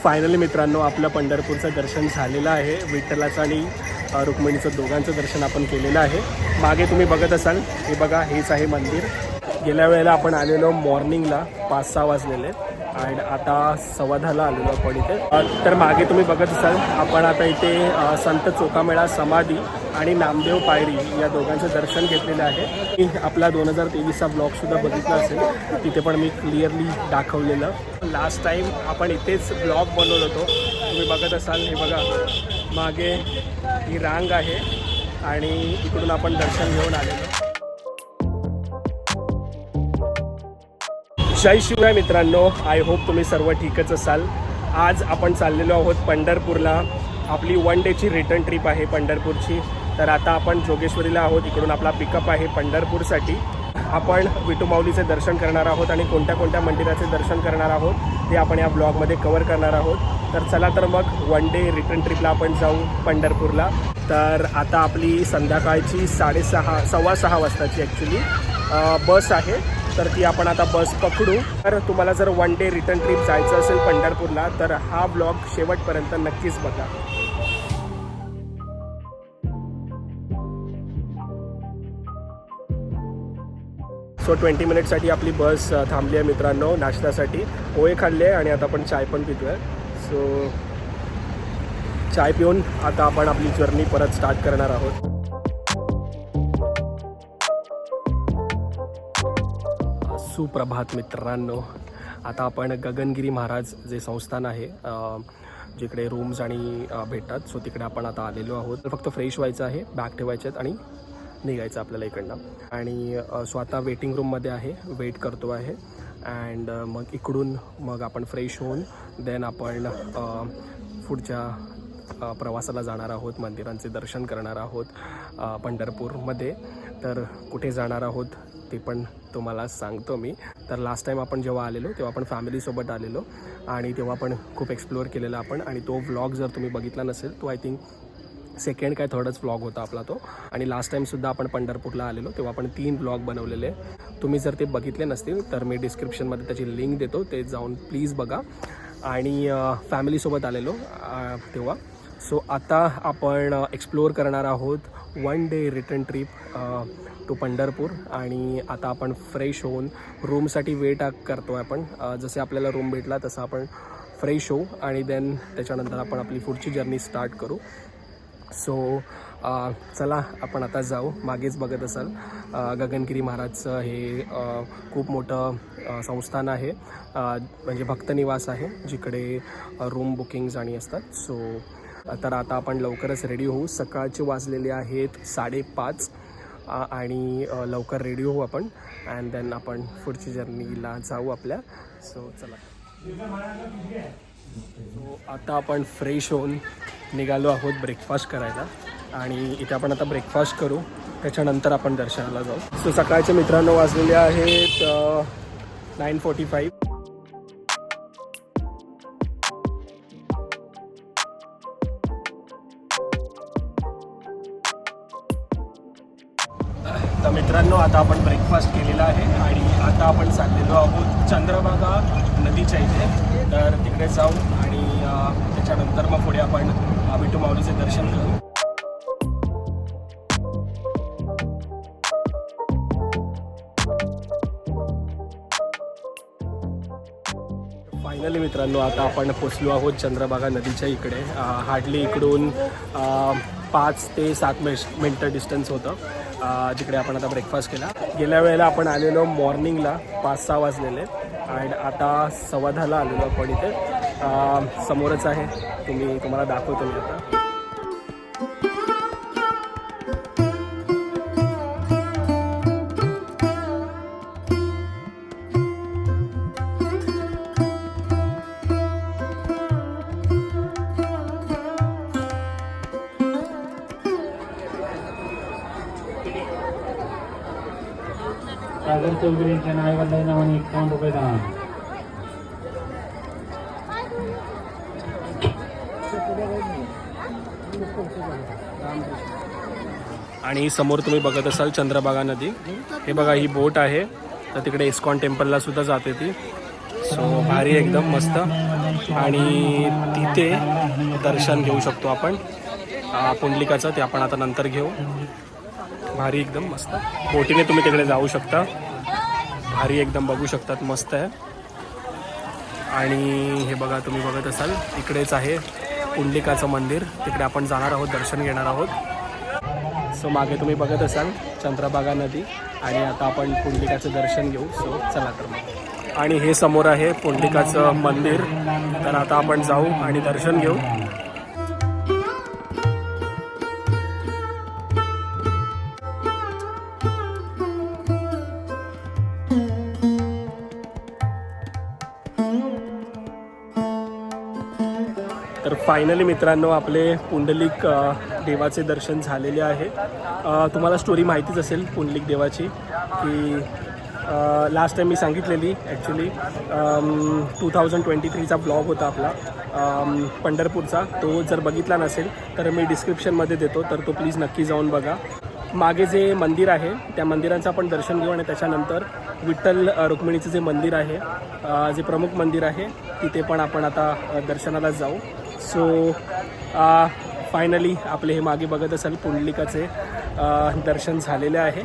Finally मित्रांनो आपलं पंढरपूरचं दर्शन झालेलं आहे. विठ्ठलाचं आणि रुक्मिणीचं दोघांचं दर्शन आपण केलेलं आहे. मागे तुम्ही बघत असाल, हे बघा हेच आहे मंदिर. गेल्या वेळेला आपण आलेलो मॉर्निंगला 5-6 वाजलेले आणि आता 10:15ला आलेलो आपण इथे. तर मागे तुम्ही बघत असाल आपण आता इथे संत चोखामेळा समाधी आणि नामदेव पायरी या दोघांचं दर्शन घेतलेलं आहे. मी आपला 2023चा ब्लॉगसुद्धा बघितला असेल, तिथे पण मी क्लिअरली दाखवलेलं. लास्ट टाईम आपण इथेच ब्लॉग बनवलं होतो, तुम्ही बघत असाल. हे बघा मागे ही रांग आहे आणि इकडून आपण दर्शन घेऊन आलेलो. जय शिवराय मित्रांनो, आय होप तुम्ही सर्व ठीकच असाल. आज आपण चाललेलो आहोत पंढरपूरला. आपली 1 डेची रिटर्न ट्रिप आहे पंढरपूरची. तर आता आपण जोगेश्वरीला आहोत. इकडून आपला पिकअप आहे पंढरपूरसाठी. आपण विठू माऊलीचे दर्शन करणार आहोत आणि कोणत्या कोणत्या मंदिराचे दर्शन करणार आहोत ते आपण या ब्लॉगमध्ये कवर करणार आहोत. तर चला तर मग 1 डे रिटर्न ट्रिपला आपण जाऊ पंढरपूरला. तर आता आपली संध्याकाळची 6:30 वाजताची ॲक्च्युली बस आहे. तर ती आपण आता बस पकडू. तर तुम्हाला जर 1 डे रिटर्न ट्रिप जायचं असेल पंढरपूरला तर हा ब्लॉग शेवटपर्यंत नक्कीच बघा. सो 20 मिनिटसाठी आपली बस थांबली आहे मित्रांनो नाश्त्यासाठी. पोहे खाल्ले आणि आता आपण चाय पण पितो आहे. सो चाय पिऊन आता आपण आपली जर्नी परत स्टार्ट करणार आहोत. सुप्रभात मित्रांनो, आता आपण गगनगिरी महाराज जे संस्थान आहे जिकडे रूम्स आणि भेटतात, सो तिकडे आपण आता आलेलो आहोत. फक्त फ्रेश व्हायचं आहे, बॅग ठेवायचे आहेत आणि निघायचं आपल्याला इकडनं. आणि सो आता वेटिंग रूममध्ये आहे, वेट करतो आहे. अँड मग इकडून मग आपण फ्रेश होऊन देन आपण पुढच्या प्रवासाला जाणार आहोत. मंदिरांचे दर्शन करणार आहोत पंढरपूरमध्ये. तर कुठे जाणार आहोत ते पण तुम्हाला सांगतो मी. तर लास्ट टाईम आपण जेव्हा आलेलो तेव्हा आपण फॅमिलीसोबत आलेलो आणि तेव्हा पण खूप एक्सप्लोअर केलेला आपण. आणि तो व्लॉग जर तुम्ही बघितला नसेल तो आय थिंक सेकंड काय थर्डच व्लॉग होता आपला तो. आणि लास्ट टाईमसुद्धा आपण पंढरपूरला आलेलो तेव्हा आपण 3 व्लॉग बनवलेले. तुम्ही जर ते बघितले नसतील तर मी डिस्क्रिप्शनमध्ये त्याची लिंक देतो, ते जाऊन प्लीज बघा. आणि फॅमिलीसोबत आलेलो तेव्हा. सो आता आपण एक्सप्लोअर करणार आहोत 1 day return trip to Pandharpur. आणि आता आपण फ्रेश होऊन रूमसाठी वेट करतो आहे आपण. जसे आपल्याला रूम भेटला तसं आपण फ्रेश होऊ आणि देन त्याच्यानंतर आपण आपली पुढची जर्नी स्टार्ट करू. सो चला आपण आता जाऊ. मागेच बघत असाल गगनगिरी महाराजचं हे खूप मोठं संस्थान आहे, म्हणजे भक्तनिवास आहे जिकडे रूम बुकिंग्स आणि असतात. सो तर आता आपण लवकरच रेडी होऊ. सकाळचे वाजलेले आहेत 5:30 आणि लवकर रेडी होऊ आपण अँड देन आपण पुढची जर्नीला जाऊ आपल्या. सो चला. सो आता आपण फ्रेश होऊन निघालो आहोत ब्रेकफास्ट करायला आणि इथे आपण आता ब्रेकफास्ट करू, त्याच्यानंतर आपण दर्शनाला जाऊ. सो सकाळचे मित्रांनो वाजलेले आहेत 9:45. तर मित्रांनो आता आपण ब्रेकफास्ट केलेला आहे आणि आता आपण चाललेलो आहोत चंद्रभागा नदीच्या इथे. तर तिकडे जाऊ आणि त्याच्यानंतर मग पुढे आपण विठू माऊलीचे दर्शन करू. फायनली मित्रांनो आता आपण पोचलो आहोत चंद्रभागा नदीच्या इकडे. हार्डली इकडून 5 ते 7 मिनटं डिस्टन्स होतं जिकडे आपण आता ब्रेकफास्ट केला. गेल्या वेळेला आपण आलेलो मॉर्निंगला 5-6 वाजलेले आणि आता 10:15ला आलेलो आपण इथे. समोरच आहे, तुम्हाला दाखवतो मी आता. सागर चौधरींच्या नावाला नावाने 51 रुपये दान. आणि समोर तुम्ही बघत असाल चंद्रभागा नदी. हे बघा ही बोट आहे, तर तिकडे इस्कॉन टेम्पलला सुद्धा जाते ती. सो भारी एकदम मस्त. आणि तिथे दर्शन घेऊ शकतो आपण पुंडलिकाचं. ते आपण आता नंतर घेऊ. भारी एकदम मस्त. बोटीने तुम्ही तिकडे जाऊ शकता. भारी एकदम बघू शकतात, मस्त आहे. आणि हे बघा, तुम्ही बघत असाल इकडेच आहे पुंडलिकाचं मंदिर. तिकडे आपण जाणार आहोत, दर्शन घेणार आहोत. सो मागे तुम्ही बघत असाल चंद्रभागा नदी. आणि आता आपण पुंडलिकाचं दर्शन घेऊ. सो चला तर मग. आणि हे समोर आहे पुंडलिकाचं मंदिर. तर आता आपण जाऊ आणि दर्शन घेऊ. तर फायनली मित्रांनो आपले पुंडलिक देवाचे दर्शन झालेले आहे. तुम्हाला स्टोरी माहितीच असेल पुंडलिक देवाची, की लास्ट टाईम मी सांगितलेली ॲक्च्युली 2023चा ब्लॉग होता आपला पंढरपूरचा. तो जर बघितला नसेल तर मी डिस्क्रिप्शनमध्ये देतो, तर तो प्लीज नक्की जाऊन बघा. मागे जे मंदिर आहे त्या मंदिरांचं आपण दर्शन घेऊ आणि त्याच्यानंतर विठ्ठल रुक्मिणीचं जे मंदिर आहे, जे प्रमुख मंदिर आहे, तिथे पण आपण आता दर्शनाला जाऊ. सो फायनली आपले हे मागे बघत असाल पुंडलिकाचे दर्शन झालेले आहे.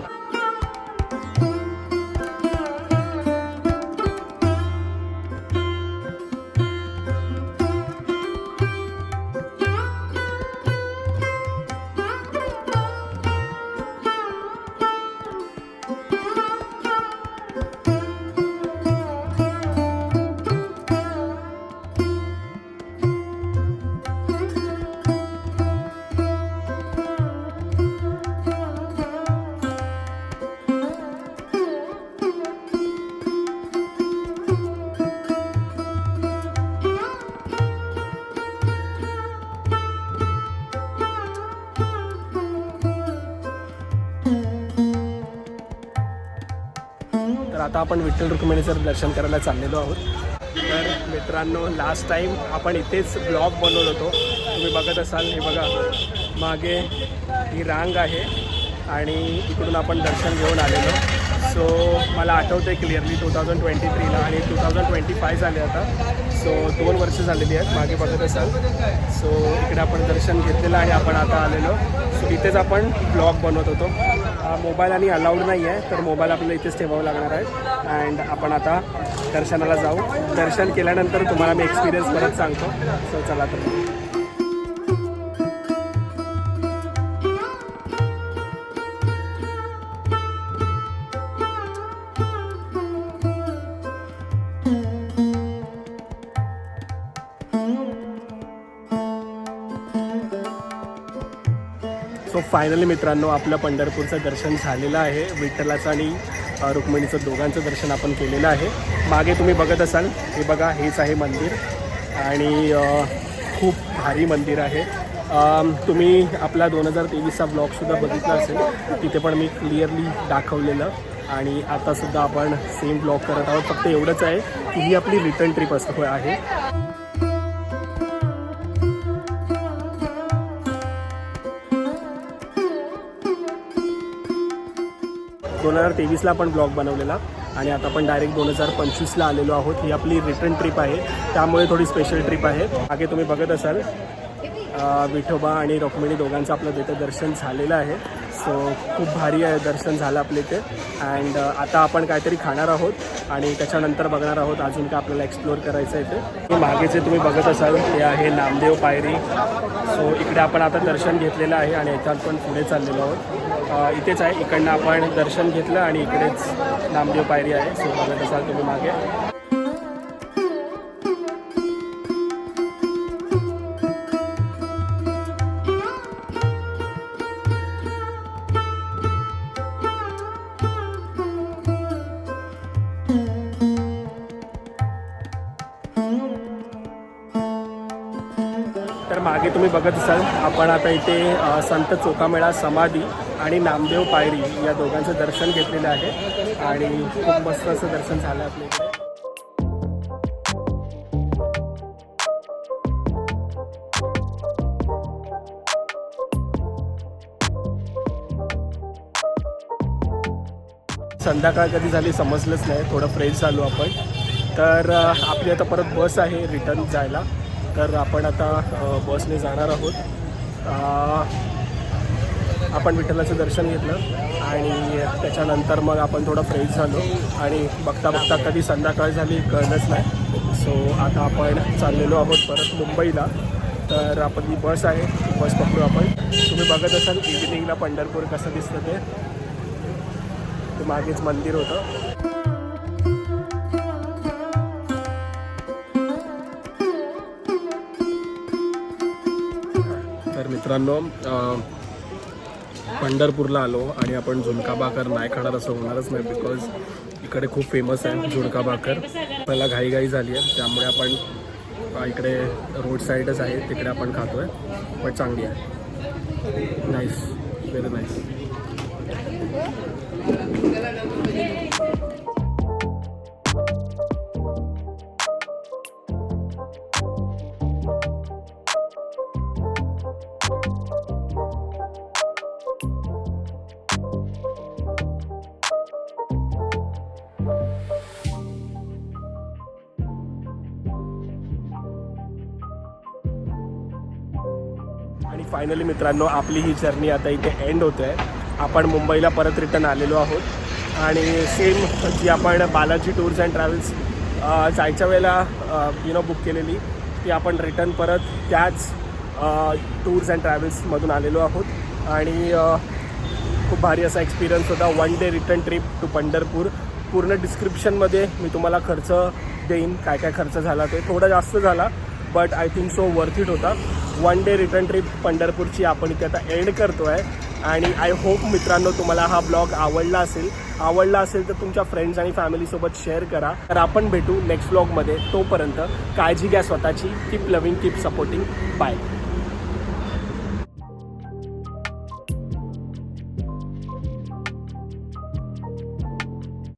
तर आता आपण विठ्ठल रुक्मिणीचं दर्शन करायला चाललेलो आहोत. तर मित्रांनो लास्ट टाईम आपण इथेच ब्लॉग बनवलं होतो. तुम्ही बघत असाल, हे बघा मागे ही रांग आहे आणि इकडून आपण दर्शन घेऊन आलेलो. सो मला आठवतं आहे क्लिअरली 2023ला आणि 2025 झाले आता. सो 2 वर्ष झालेली आहेत मागे बघत असाल. सो इकडे आपण दर्शन घेतलेलं आणि आपण आता आलेलो. सो इथेच आपण ब्लॉग बनवत होतो. मोबाईल आणि अलाउड नाही आहे, तर मोबाईल आपल्याला इथेच ठेवावं लागणार आहे. अँड आपण आता दर्शनाला जाऊ. दर्शन केल्यानंतर तुम्हाला मी एक्सपिरियन्स परत सांगतो. सो चला तर. सो फायनली मित्रांनो आपलं पंढरपूरचं दर्शन झालेलं आहे. विठ्ठलाचं आणि रुक्मिणीचं दोघांचं दर्शन आपण केलेलं आहे. मागे तुम्ही बघत असाल, हे बघा हेच आहे मंदिर आणि खूप भारी मंदिर आहे. तुम्ही आपला 2023चा ब्लॉगसुद्धा बघितला असेल, तिथे पण मी क्लिअरली दाखवलेलं. आणि आतासुद्धा आपण सेम ब्लॉग करत आहोत. फक्त एवढंच आहे की ही आपली रिटर्न ट्रिप आहे. 2023ला आपण ब्लॉग बनवलेला आणि आता आपण डायरेक्ट 2025ला आलेलो आहोत. ही आपली रिटर्न ट्रिप आहे, त्यामुळे थोडी स्पेशल ट्रिप आहे. मागे तुम्ही बघत असाल विठोबा आणि रुक्मिणी दोघांचं आपलं तिथे दर्शन झालेलं आहे. सो खूप भारी आहे दर्शन झालं आपल्या इथे. अँड आता आपण काहीतरी खाणार आहोत आणि त्याच्यानंतर बघणार आहोत अजून काय आपल्याला एक्सप्लोअर करायचं आहे ते. मागे जे तुम्ही बघत असाल ते आहे नामदेव पायरी. सो इकडे आपण आता दर्शन घेतलेलं आहे आणि याच्यात पण पुढे चाललेलो आहोत. इथेच आहे, इकडनं आपण दर्शन घेतलं आणि इकडेच नामदेव पायरी आहे. सो बघत असाल तुम्ही मागे. तर मागे तुम्ही बघत असाल आपण आता इथे संत चोखामेळा समाधी आणि नामदेव पायरी या दोघांचं दर्शन घेतलेलं आहे आणि खूप मस्त असं दर्शन झालं आपल्या इथे. संध्याकाळ कधी झाली समजलंच नाही, थोडं फ्रेश झालो आपण. तर आपली आता परत बस आहे रिटर्न जायला, तर आपण आता बसने जाणार आहोत. आपण विठ्ठलाचं दर्शन घेतलं आणि त्याच्यानंतर मग आपण थोडं फ्रेश झालो आणि बघता बघता कधी संध्याकाळ झाली कळलंच नाही. सो आता आपण चाललेलो आहोत परत मुंबईला. तर आपण ही बस आहे, बस पकडू आपण. तुम्ही बघत असाल इव्हिनिंगला पंढरपूर कसं दिसतं ते मागेच मंदिर होतं. तर मित्रांनो पंढरपूरला आलो आणि आपण झुणका भाकर नाही खाणार असं होणारच नाही, बिकॉज इकडे खूप फेमस आहे झुणका भाकर. मला घाईघाई झाली आहे त्यामुळे आपण इकडे रोड साईडच आहे तिकडे आपण खातो आहे, पण चांगली आहे. Nice, very nice. आणि फायनली मित्रांनो आपली ही जर्नी आता इथे एंड होते आहे. आपण मुंबईला परत रिटर्न आलेलो आहोत आणि सेम जी आपण बालाजी टूर्स अँड ट्रॅव्हल्स जायच्या वेळेला बुक केलेली ती आपण रिटर्न परत त्याच टूर्स अँड ट्रॅव्हल्समधून आलेलो आहोत. आणि खूप भारी असा एक्सपिरियन्स होता. 1 day return trip to Pandharpur. पूर्ण डिस्क्रिप्शनमध्ये मी तुम्हाला खर्च देईन, काय काय खर्च झाला ते. थोडा जास्त झाला but I think so worth it होता. 1 डे रिटर्न ट्रिप पंढरपूरची आपण इथे आता एंड करतो आहे. आणि आय होप मित्रांनो तुम्हाला हा ब्लॉग आवडला असेल तर तुमच्या फ्रेंड्स आणि फॅमिलीसोबत शेअर करा. तर आपण भेटू नेक्स्ट ब्लॉगमध्ये. तोपर्यंत काळजी घ्या स्वतःची. Keep loving, keep supporting. Bye.